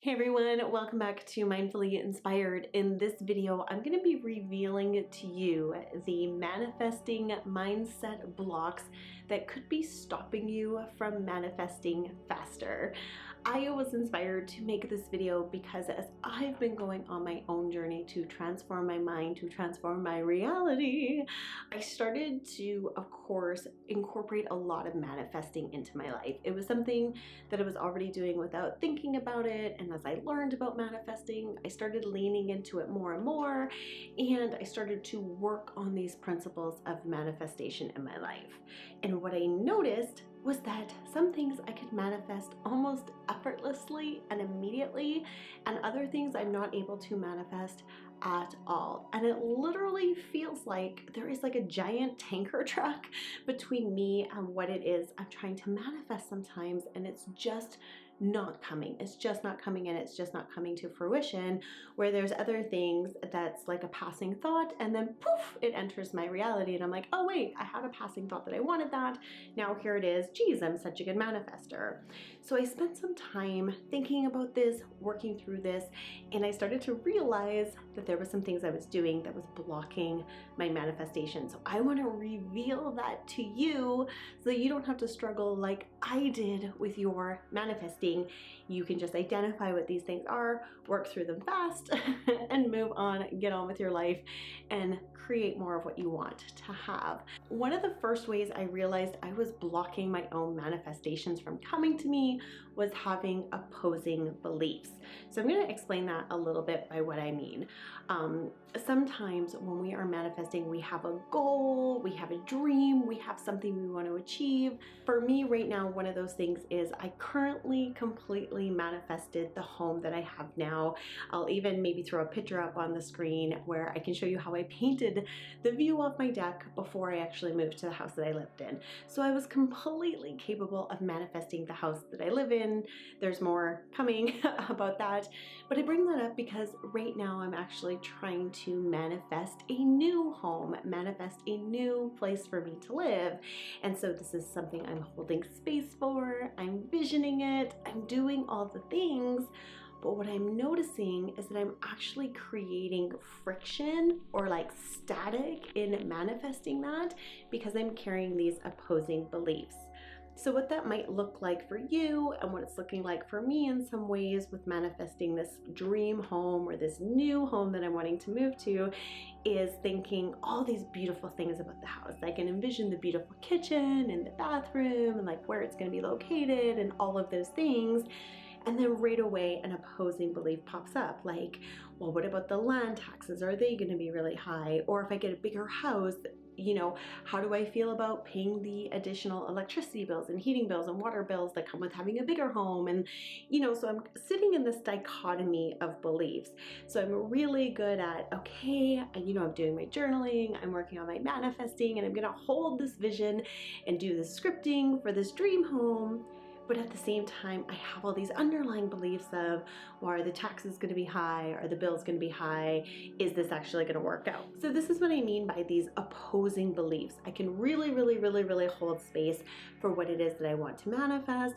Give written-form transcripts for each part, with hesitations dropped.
Hey everyone, welcome back to Mindfully Inspired. In this video, I'm going to be revealing to you the manifesting mindset blocks that could be stopping you from manifesting faster. I was inspired to make this video because as I've been going on my own journey to transform my mind, to transform my reality, I started to, of course, incorporate a lot of manifesting into my life. It was something that I was already doing without thinking about it, and as I learned about manifesting, I started leaning into it more and more, and I started to work on these principles of manifestation in my life. And what I noticed was that some things I could manifest almost effortlessly and immediately, and other things I'm not able to manifest at all. And it literally feels like there is like a giant tanker truck between me and what it is I'm trying to manifest sometimes, and it's just not coming. It's just not coming, and it's just not coming to fruition, where there's other things that's like a passing thought, and then poof, it enters my reality, and I'm like, oh wait, I had a passing thought that I wanted that. Now here it is. Geez, I'm such a good manifester. So I spent some time thinking about this, working through this, and I started to realize that there were some things I was doing that was blocking my manifestation. So I want to reveal that to you so that you don't have to struggle like I did with your manifesting. You can just identify what these things are, work through them fast, and move on, get on with your life, and create more of what you want to have. One of the first ways I realized I was blocking my own manifestations from coming to me was having opposing beliefs. So I'm going to explain that a little bit by what I mean. Sometimes when we are manifesting, we have a goal, we have a dream, we have something we want to achieve. For me right now, one of those things is I currently completely manifested the home that I have now. I'll even maybe throw a picture up on the screen where I can show you how I painted the view off my deck before I actually moved to the house that I lived in. So I was completely capable of manifesting the house that I live in. There's more coming about that, but I bring that up because right now I'm actually trying to manifest a new home, manifest a new place for me to live. And so this is something I'm holding space for, I'm visioning it, I'm doing all the things, but what I'm noticing is that I'm actually creating friction or like static in manifesting that because I'm carrying these opposing beliefs. So what that might look like for you and what it's looking like for me in some ways with manifesting this dream home or this new home that I'm wanting to move to is thinking all these beautiful things about the house. I can envision the beautiful kitchen and the bathroom and like where it's going to be located and all of those things. And then right away an opposing belief pops up like, well, what about the land taxes? Are they going to be really high? Or if I get a bigger house, you know, how do I feel about paying the additional electricity bills and heating bills and water bills that come with having a bigger home? And, you know, so I'm sitting in this dichotomy of beliefs. So I'm really good at, okay, you know, I'm doing my journaling, I'm working on my manifesting, and I'm going to hold this vision and do the scripting for this dream home. But at the same time, I have all these underlying beliefs of, well, are the taxes going to be high? Are the bills going to be high? Is this actually going to work out? So this is what I mean by these opposing beliefs. I can really hold space for what it is that I want to manifest.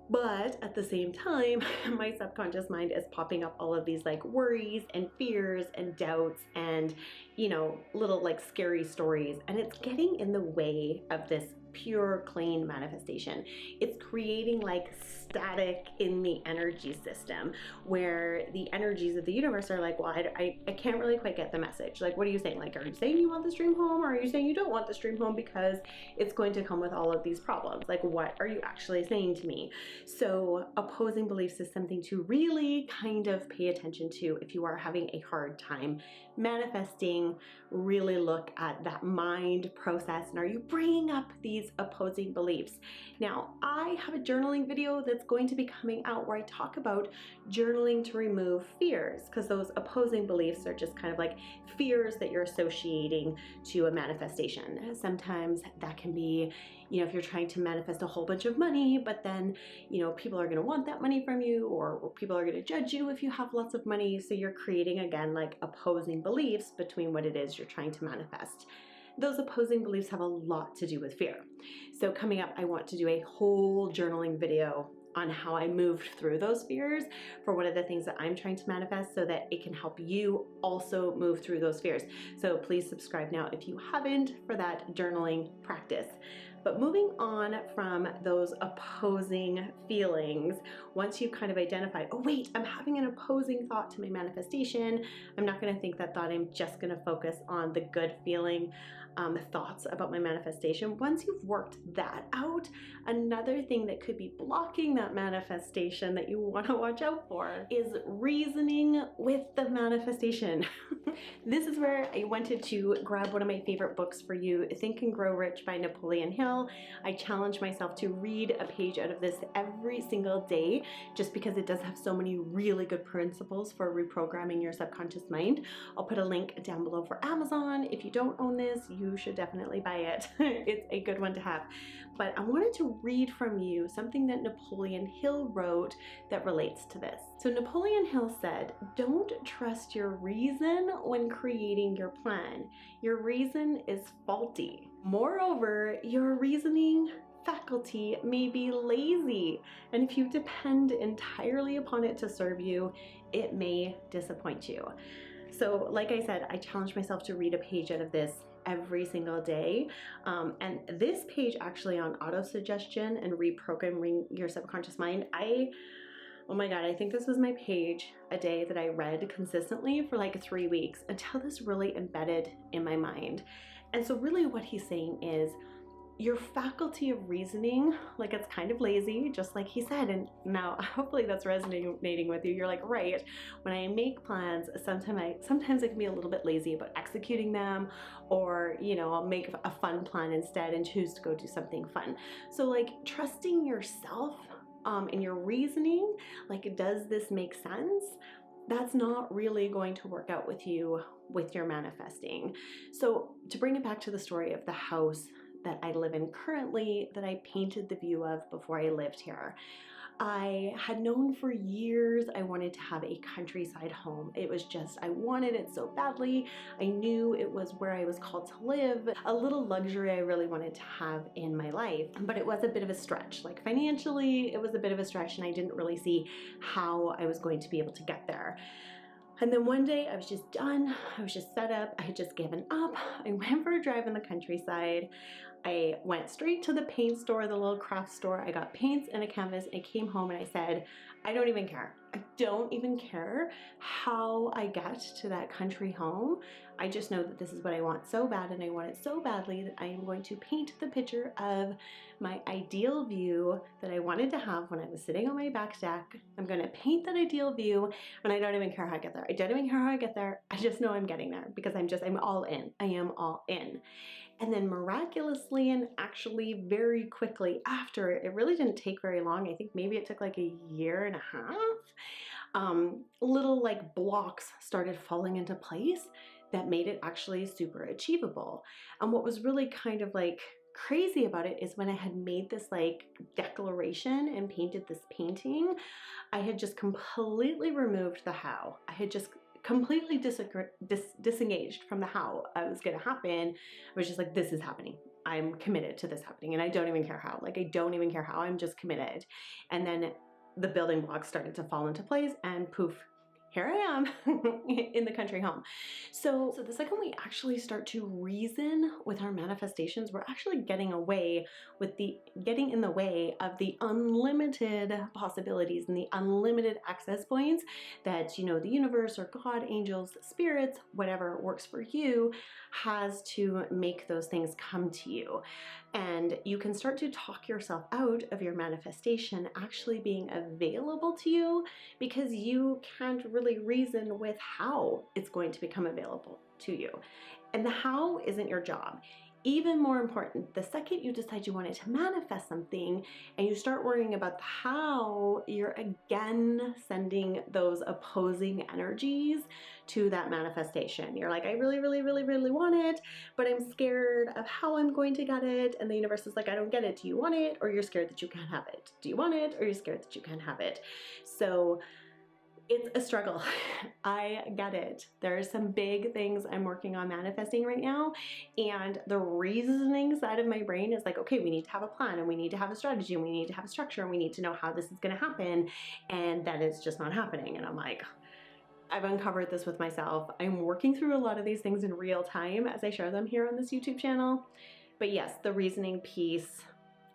But at the same time, my subconscious mind is popping up all of these like worries and fears and doubts and, you know, little like scary stories. And it's getting in the way of this pure, clean manifestation. It's creating like static in the energy system where the energies of the universe are like, well, I can't really quite get the message. Like, what are you saying? Like, are you saying you want this dream home, or are you saying you don't want this dream home because it's going to come with all of these problems? Like, what are you actually saying to me? So opposing beliefs is something to really kind of pay attention to if you are having a hard time manifesting. Really look at that mind process, and are you bringing up these opposing beliefs? Now, I have a journaling video that's going to be coming out where I talk about journaling to remove fears, because those opposing beliefs are just kind of like fears that you're associating to a manifestation. Sometimes that can be, you know, if you're trying to manifest a whole bunch of money, but then, you know, people are going to want that money from you, or people are going to judge you if you have lots of money. So you're creating, again, like opposing beliefs between what it is you're trying to manifest. Those opposing beliefs have a lot to do with fear. So coming up, I want to do a whole journaling video on how I moved through those fears for one of the things that I'm trying to manifest, so that it can help you also move through those fears. So please subscribe now if you haven't for that journaling practice. But moving on from those opposing feelings, once you've kind of identified, oh wait, I'm having an opposing thought to my manifestation, I'm not going to think that thought, I'm just going to focus on the good feeling thoughts about my manifestation. Once you've worked that out, another thing that could be blocking that manifestation that you want to watch out for is reasoning with the manifestation. This is where I wanted to grab one of my favorite books for you, Think and Grow Rich by Napoleon Hill. I challenge myself to read a page out of this every single day, just because it does have so many really good principles for reprogramming your subconscious mind. I'll put a link down below for Amazon. If you don't own this, you should definitely buy it. It's a good one to have. But I wanted to read from you something that Napoleon Hill wrote that relates to this. So Napoleon Hill said, "Don't trust your reason when creating your plan. Your reason is faulty. Moreover, your reasoning faculty may be lazy, and if you depend entirely upon it to serve you, it may disappoint you." So like I said, I challenged myself to read a page out of this every single day. And this page actually on auto-suggestion and reprogramming your subconscious mind, oh my God, I think this was my page a day that I read consistently for like 3 weeks until this really embedded in my mind. And so really what he's saying is, your faculty of reasoning, like, it's kind of lazy, just like he said. And now hopefully that's resonating with you. You're like, right, when I make plans, sometimes I can be a little bit lazy about executing them, or, you know, I'll make a fun plan instead and choose to go do something fun. So like trusting yourself in your reasoning, like, does this make sense? That's not really going to work out with you with your manifesting. So to bring it back to the story of the house that I live in currently, that I painted the view of before I lived here, I had known for years I wanted to have a countryside home. It was just, I wanted it so badly. I knew it was where I was called to live, a little luxury I really wanted to have in my life. But it was a bit of a stretch. Like, financially, it was a bit of a stretch, and I didn't really see how I was going to be able to get there. And then one day I was just done. I was just fed up. I had just given up. I went for a drive in the countryside. I went straight to the paint store, the little craft store. I got paints and a canvas. I came home and I said, I don't even care. I don't even care how I get to that country home. I just know that this is what I want so bad, and I want it so badly that I am going to paint the picture of my ideal view that I wanted to have when I was sitting on my back deck. I'm going to paint that ideal view, and I don't even care how I get there. I don't even care how I get there. I just know I'm getting there because I'm all in. I am all in. And then miraculously, and actually very quickly after, it really didn't take very long. I think maybe it took like a year and a half. Little like blocks started falling into place that made it actually super achievable. And what was really kind of like crazy about it is when I had made this like declaration and painted this painting, I had just completely removed the how. I had just completely disengaged from the how it was going to happen. I was just like, this is happening. I'm committed to this happening, and I don't even care how. Like, I don't even care how. I'm just committed. And then the building blocks started to fall into place, and poof, here I am in the country home. So the second we actually start to reason with our manifestations, we're actually getting in the way of the unlimited possibilities and the unlimited access points that, you know, the universe or God, angels, spirits, whatever works for you, has to make those things come to you. And you can start to talk yourself out of your manifestation actually being available to you, because you can't really reason with how it's going to become available to you. And the how isn't your job. Even more important, the second you decide you wanted to manifest something and you start worrying about the how, you're again sending those opposing energies to that manifestation. You're like, I really, really, really, really want it, but I'm scared of how I'm going to get it. And the universe is like, I don't get it. Do you want it? Or you're scared that you can't have it. Do you want it? Or you're scared that you can't have it? So It's a struggle. I get it. There are some big things I'm working on manifesting right now, and the reasoning side of my brain is like, okay, we need to have a plan, and we need to have a strategy, and we need to have a structure, and we need to know how this is going to happen, and then it's just not happening. And I'm like, I've uncovered this with myself. I'm working through a lot of these things in real time as I share them here on this YouTube channel. But yes, the reasoning piece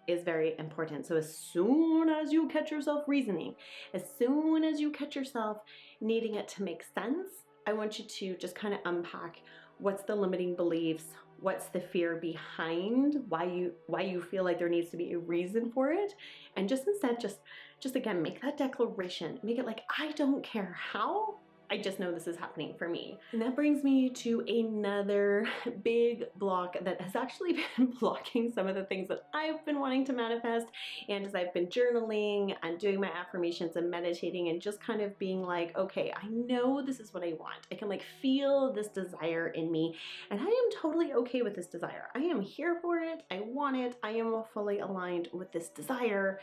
is very important. So as soon as you catch yourself reasoning, as soon as you catch yourself needing it to make sense, I want you to just kind of unpack what's the limiting beliefs, what's the fear behind why you feel like there needs to be a reason for it, and just instead just again make that declaration. Make it like, I don't care how, I just know this is happening for me. And that brings me to another big block that has actually been blocking some of the things that I've been wanting to manifest. And as I've been journaling and doing my affirmations and meditating and just kind of being like, okay, I know this is what I want. I can like feel this desire in me, and I am totally okay with this desire. I am here for it. I want it. I am fully aligned with this desire,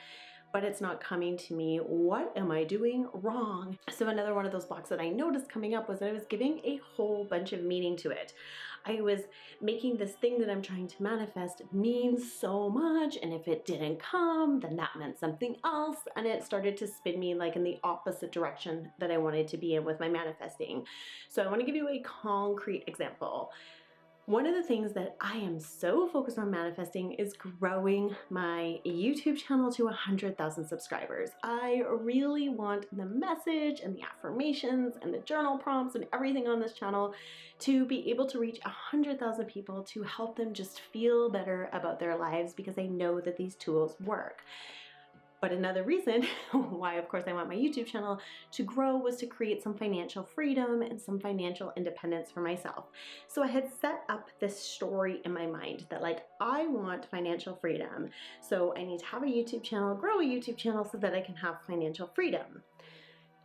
but it's not coming to me. What am I doing wrong? So another one of those blocks that I noticed coming up was that I was giving a whole bunch of meaning to it. I was making this thing that I'm trying to manifest mean so much, and if it didn't come, then that meant something else, and it started to spin me like in the opposite direction that I wanted to be in with my manifesting. So I want to give you a concrete example. One of the things that I am so focused on manifesting is growing my YouTube channel to 100,000 subscribers. I really want the message and the affirmations and the journal prompts and everything on this channel to be able to reach 100,000 people, to help them just feel better about their lives, because I know that these tools work. But another reason why, of course, I want my YouTube channel to grow was to create some financial freedom and some financial independence for myself. So I had set up this story in my mind that like, I want financial freedom. So I need to have a YouTube channel, grow a YouTube channel so that I can have financial freedom.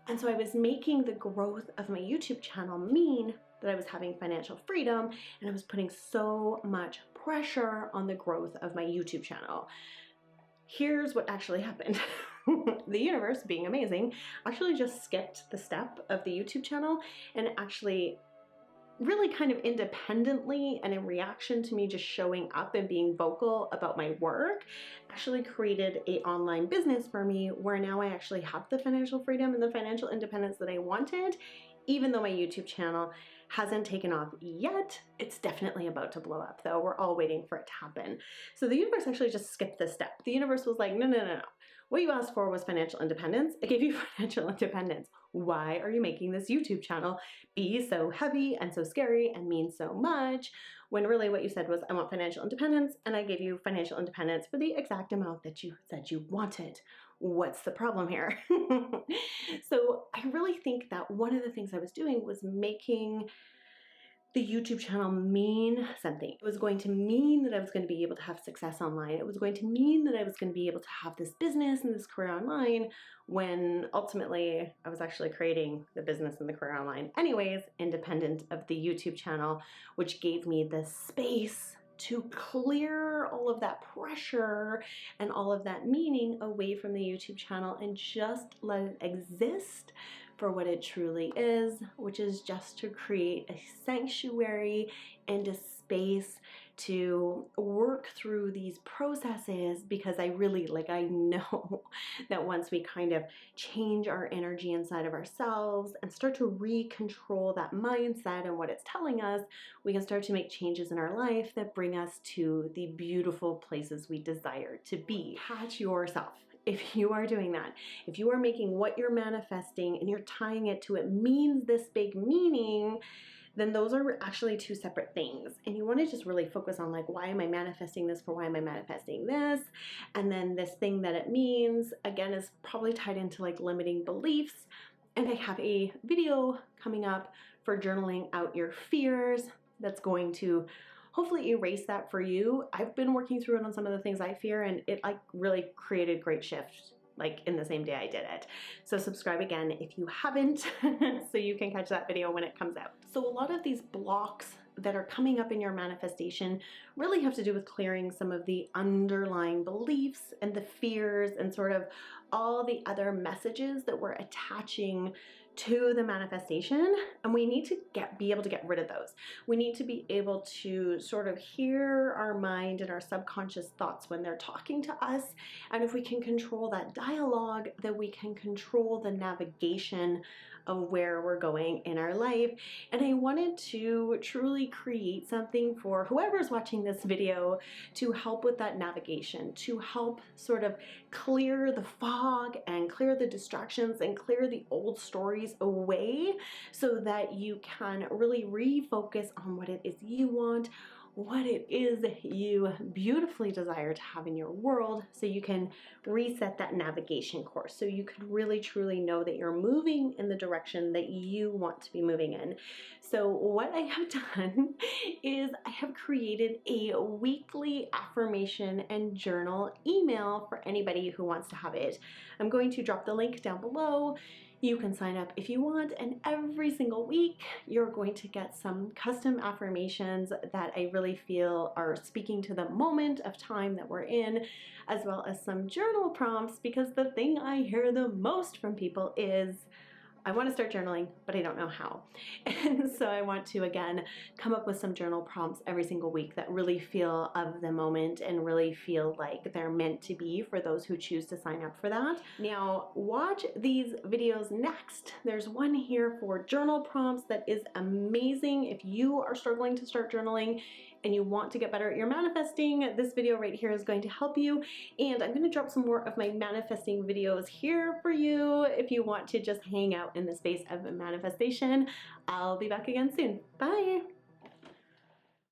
And so I was making the growth of my YouTube channel mean that I was having financial freedom, and I was putting so much pressure on the growth of my YouTube channel. Here's what actually happened. The universe, being amazing, actually just skipped the step of the YouTube channel, and actually really kind of independently and in reaction to me just showing up and being vocal about my work, actually created an online business for me where now I actually have the financial freedom and the financial independence that I wanted, even though my YouTube channel hasn't taken off yet. It's definitely about to blow up though. We're all waiting for it to happen. So the universe actually just skipped this step. The universe was like, no. What you asked for was financial independence. I gave you financial independence. Why are you making this YouTube channel be so heavy and so scary and mean so much, when really what you said was, I want financial independence, and I gave you financial independence for the exact amount that you said you wanted. What's the problem here? So I really think that one of the things I was doing was making the YouTube channel mean something. It was going to mean that I was going to be able to have success online. It was going to mean that I was going to be able to have this business and this career online, when ultimately I was actually creating the business and the career online anyways, independent of the YouTube channel, which gave me the space to clear all of that pressure and all of that meaning away from the YouTube channel and just let it exist for what it truly is, which is just to create a sanctuary and a space to work through these processes, because I know that once we kind of change our energy inside of ourselves and start to recontrol that mindset and what it's telling us, we can start to make changes in our life that bring us to the beautiful places we desire to be. Catch yourself. If you are doing that, if you are making what you're manifesting and you're tying it to it means this big meaning, then those are actually two separate things. And you want to just really focus on like, why am I manifesting this for? Why am I manifesting this? And then this thing that it means, again, is probably tied into like limiting beliefs. And I have a video coming up for journaling out your fears that's going to hopefully erase that for you. I've been working through it on some of the things I fear, and it like really created great shift like in the same day I did it. So subscribe again if you haven't, so you can catch that video when it comes out. So a lot of these blocks that are coming up in your manifestation really have to do with clearing some of the underlying beliefs and the fears and sort of all the other messages that we're attaching to the manifestation, and we need to be able to get rid of those. We need to be able to sort of hear our mind and our subconscious thoughts when they're talking to us. And if we can control that dialogue, then we can control the navigation of where we're going in our life. And I wanted to truly create something for whoever's watching this video to help with that navigation, to help sort of clear the fog and clear the distractions and clear the old stories away, so that you can really refocus on what it is you want, what it is you beautifully desire to have in your world, so you can reset that navigation course, so you can really truly know that you're moving in the direction that you want to be moving in. So what I have done is I have created a weekly affirmation and journal email for anybody who wants to have it. I'm going to drop the link down below. You can sign up if you want, and every single week you're going to get some custom affirmations that I really feel are speaking to the moment of time that we're in, as well as some journal prompts, because the thing I hear the most from people is, I want to start journaling, but I don't know how. And so I want to, again, come up with some journal prompts every single week that really feel of the moment and really feel like they're meant to be for those who choose to sign up for that. Now, watch these videos next. There's one here for journal prompts that is amazing. If you are struggling to start journaling and you want to get better at your manifesting, this video right here is going to help you. And I'm going to drop some more of my manifesting videos here for you if you want to just hang out in the space of manifestation. I'll be back again soon. Bye.